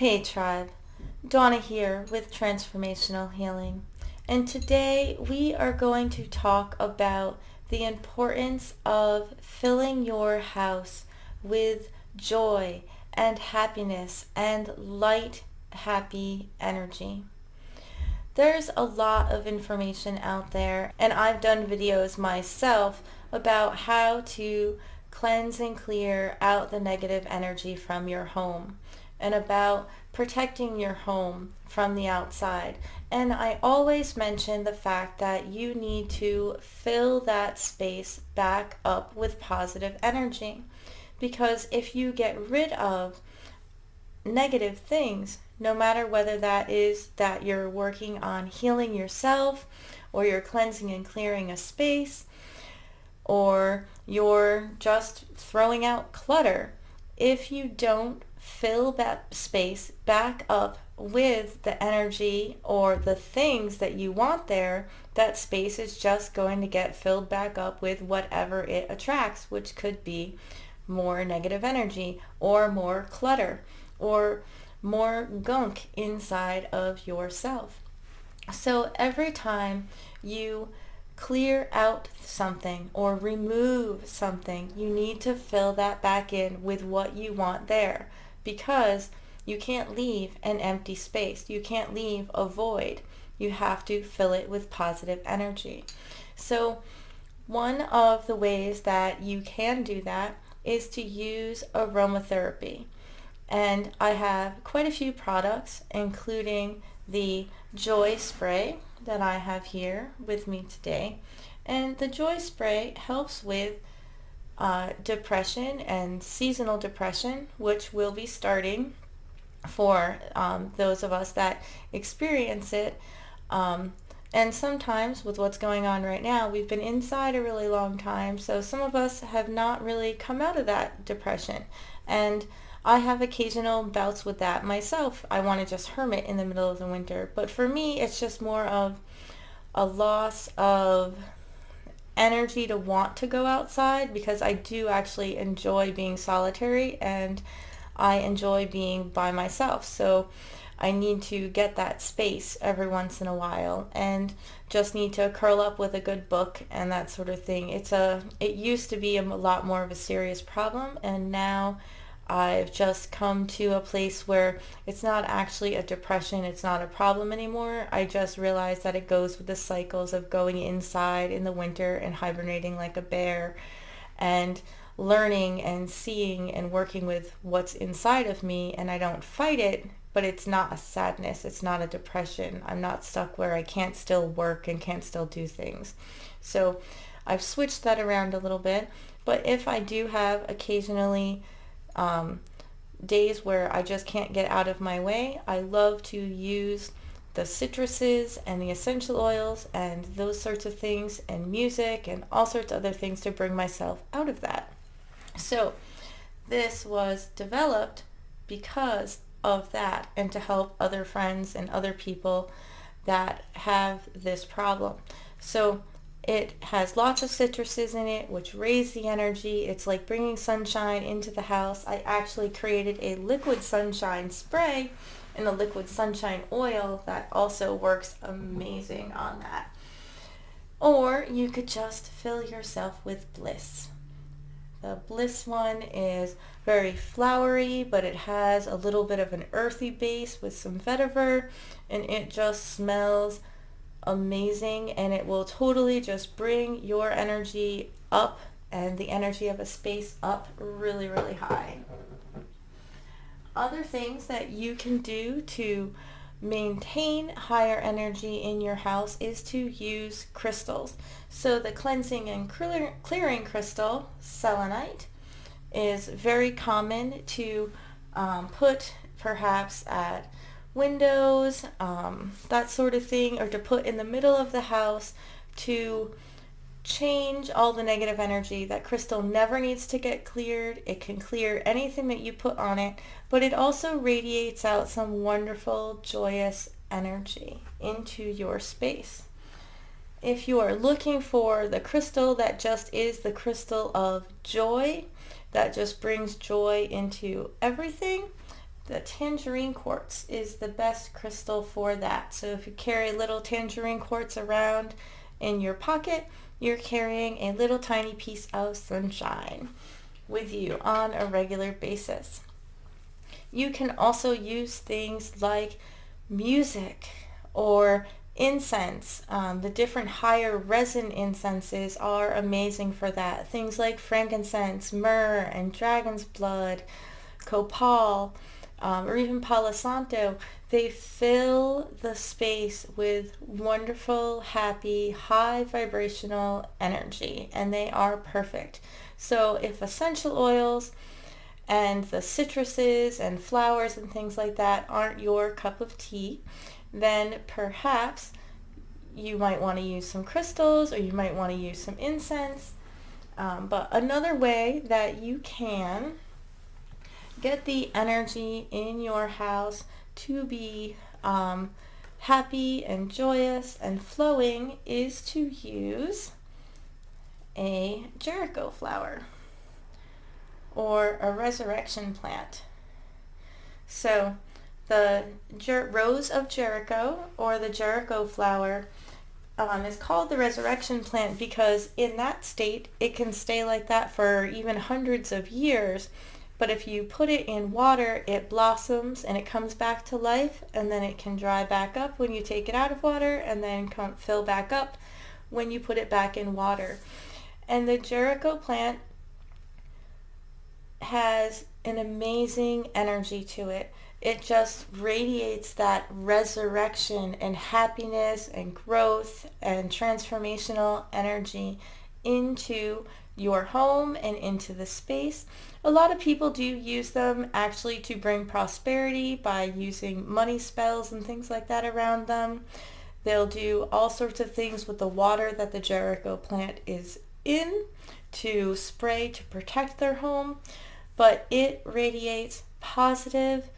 Hey tribe, Dawna here with Transformational Healing, and today we are going to talk about the importance of filling your house with joy and happiness and light, happy energy. There's a lot of information out there, and I've done videos myself about how to cleanse and clear out the negative energy from your home and about protecting your home from the outside. And I always mention the fact that you need to fill that space back up with positive energy. Because if you get rid of negative things, no matter whether that is that you're working on healing yourself or you're cleansing and clearing a space or you're just throwing out clutter, if you don't fill that space back up with the energy or the things that you want there, that space is just going to get filled back up with whatever it attracts, which could be more negative energy or more clutter or more gunk inside of yourself. So every time you clear out something or remove something, you need to fill that back in with what you want there, because you can't leave an empty space. You can't leave a void. You have to fill it with positive energy. So one of the ways that you can do that is to use aromatherapy. And I have quite a few products, including the Joy Spray that I have here with me today. And the Joy Spray helps with depression and seasonal depression, which will be starting for those of us that experience it. And sometimes with what's going on right now, we've been inside a really long time, so some of us have not really come out of that depression. And I have occasional bouts with that myself. I want to just hermit in the middle of the winter. But for me, it's just more of a loss of energy to want to go outside, because I do actually enjoy being solitary and I enjoy being by myself. So I need to get that space every once in a while and just need to curl up with a good book and that sort of thing. It used to be a lot more of a serious problem, and now I've just come to a place where it's not actually a depression, it's not a problem anymore. I just realized that it goes with the cycles of going inside in the winter and hibernating like a bear and learning and seeing and working with what's inside of me, and I don't fight it, but it's not a sadness, it's not a depression. I'm not stuck where I can't still work and can't still do things. So I've switched that around a little bit, but if I do have occasionally days where I just can't get out of my way, I love to use the citruses and the essential oils and those sorts of things and music and all sorts of other things to bring myself out of that. So this was developed because of that, and to help other friends and other people that have this problem. So it has lots of citruses in it, which raise the energy. It's like bringing sunshine into the house. I actually created a liquid sunshine spray and a liquid sunshine oil that also works amazing on that. Or you could just fill yourself with bliss. The bliss one is very flowery, but it has a little bit of an earthy base with some vetiver, and it just smells amazing, and it will totally just bring your energy up and the energy of a space up really, really high. Other things that you can do to maintain higher energy in your house is to use crystals. So the cleansing and clearing crystal, selenite, is very common to put perhaps at windows, that sort of thing, or to put in the middle of the house to change all the negative energy. That crystal never needs to get cleared. It can clear anything that you put on it, but it also radiates out some wonderful, joyous energy into your space. If you are looking for the crystal that just is the crystal of joy, that just brings joy into everything, the tangerine quartz is the best crystal for that. So if you carry little tangerine quartz around in your pocket, you're carrying a little tiny piece of sunshine with you on a regular basis. You can also use things like music or incense. The different higher resin incenses are amazing for that. Things like frankincense, myrrh, and dragon's blood, copal, or even palo santo. They fill the space with wonderful, happy, high vibrational energy, and they are perfect. So if essential oils and the citruses and flowers and things like that aren't your cup of tea, then perhaps you might want to use some crystals, or you might want to use some incense. But another way that you can get the energy in your house to be happy and joyous and flowing is to use a Jericho flower or a resurrection plant. So the Rose of Jericho, or the Jericho flower, is called the resurrection plant because in that state it can stay like that for even hundreds of years. But if you put it in water, it blossoms and it comes back to life, and then it can dry back up when you take it out of water, and then fill back up when you put it back in water. And the Jericho plant has an amazing energy to it. It just radiates that resurrection and happiness and growth and transformational energy into your home and into the space. A lot of people do use them actually to bring prosperity by using money spells and things like that around them. They'll do all sorts of things with the water that the Jericho plant is in to spray to protect their home, but it radiates positive,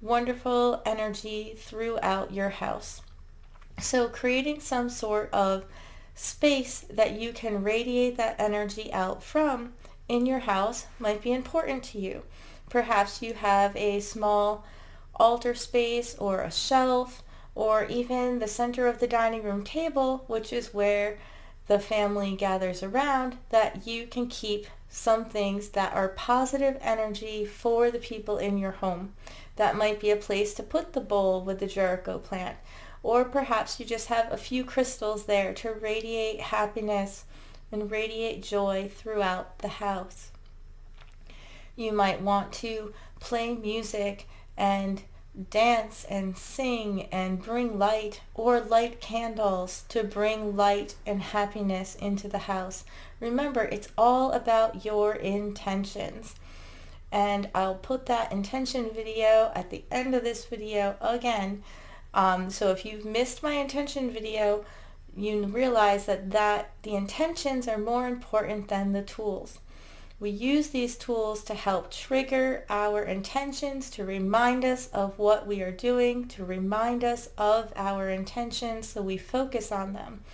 wonderful energy throughout your house. So creating some sort of space that you can radiate that energy out from in your house might be important to you. Perhaps you have a small altar space or a shelf, or even the center of the dining room table, which is where the family gathers around, that you can keep some things that are positive energy for the people in your home. That might be a place to put the bowl with the Jericho plant. Or perhaps you just have a few crystals there to radiate happiness and radiate joy throughout the house. You might want to play music and dance and sing and bring light, or light candles to bring light and happiness into the house. Remember, it's all about your intentions. And I'll put that intention video at the end of this video again. So if you've missed my intention video, you realize that the intentions are more important than the tools. We use these tools to help trigger our intentions, to remind us of what we are doing, to remind us of our intentions so we focus on them.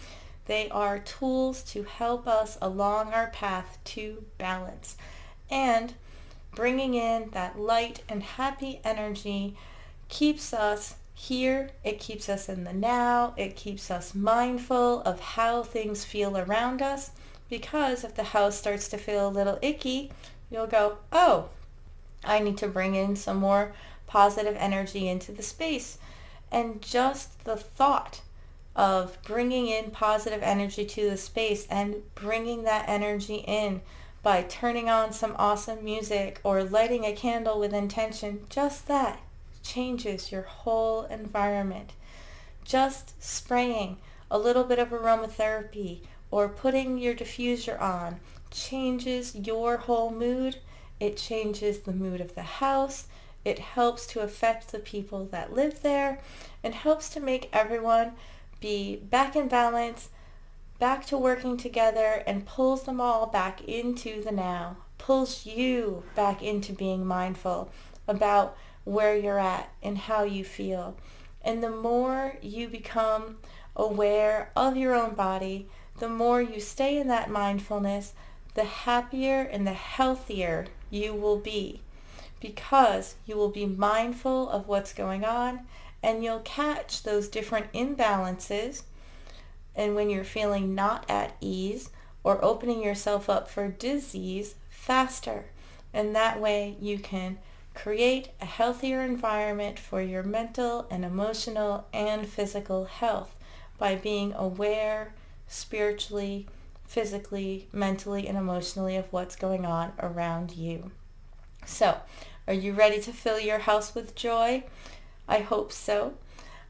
They are tools to help us along our path to balance. And bringing in that light and happy energy keeps us here. It keeps us in the now. It keeps us mindful of how things feel around us. Because if the house starts to feel a little icky, you'll go, oh, I need to bring in some more positive energy into the space. And just the thought of bringing in positive energy to the space and bringing that energy in by turning on some awesome music or lighting a candle with intention, just that changes your whole environment. Just spraying a little bit of aromatherapy or putting your diffuser on changes your whole mood. It changes the mood of the house. It helps to affect the people that live there and helps to make everyone be back in balance, back to working together, and pulls them all back into the now, pulls you back into being mindful about where you're at and how you feel. And the more you become aware of your own body, the more you stay in that mindfulness, the happier and the healthier you will be. because you will be mindful of what's going on, and you'll catch those different imbalances, and when you're feeling not at ease or opening yourself up for disease faster. And that way you can create a healthier environment for your mental and emotional and physical health by being aware spiritually, physically, mentally, and emotionally of what's going on around you. So, are you ready to fill your house with joy? I hope so.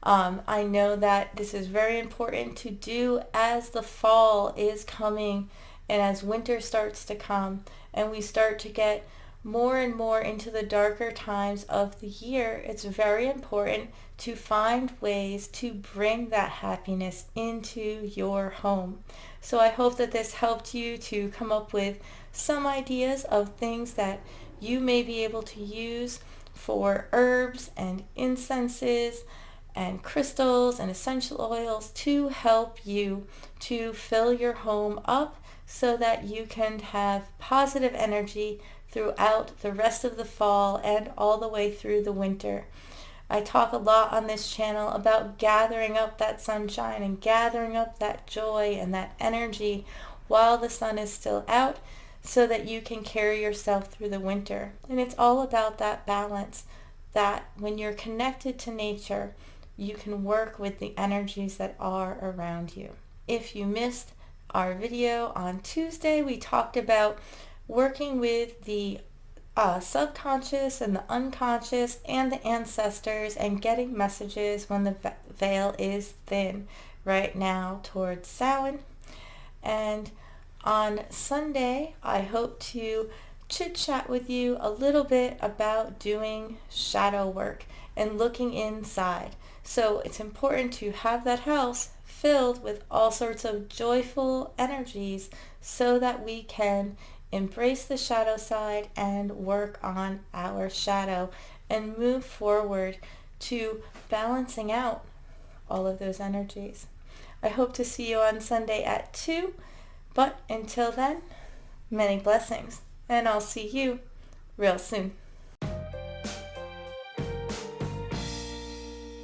I know that this is very important to do as the fall is coming and as winter starts to come and we start to get more and more into the darker times of the year. It's very important to find ways to bring that happiness into your home. So I hope that this helped you to come up with some ideas of things that you may be able to use for herbs and incenses and crystals and essential oils to help you to fill your home up so that you can have positive energy throughout the rest of the fall and all the way through the winter. I talk a lot on this channel about gathering up that sunshine and gathering up that joy and that energy while the sun is still out so that you can carry yourself through the winter. And it's all about that balance, that when you're connected to nature, you can work with the energies that are around you. If you missed our video on Tuesday, we talked about working with the subconscious and the unconscious and the ancestors and getting messages when the veil is thin right now towards Samhain. And on Sunday, I hope to chit chat with you a little bit about doing shadow work and looking inside. So it's important to have that house filled with all sorts of joyful energies so that we can embrace the shadow side and work on our shadow and move forward to balancing out all of those energies. I hope to see you on Sunday at 2, but until then, many blessings, and I'll see you real soon.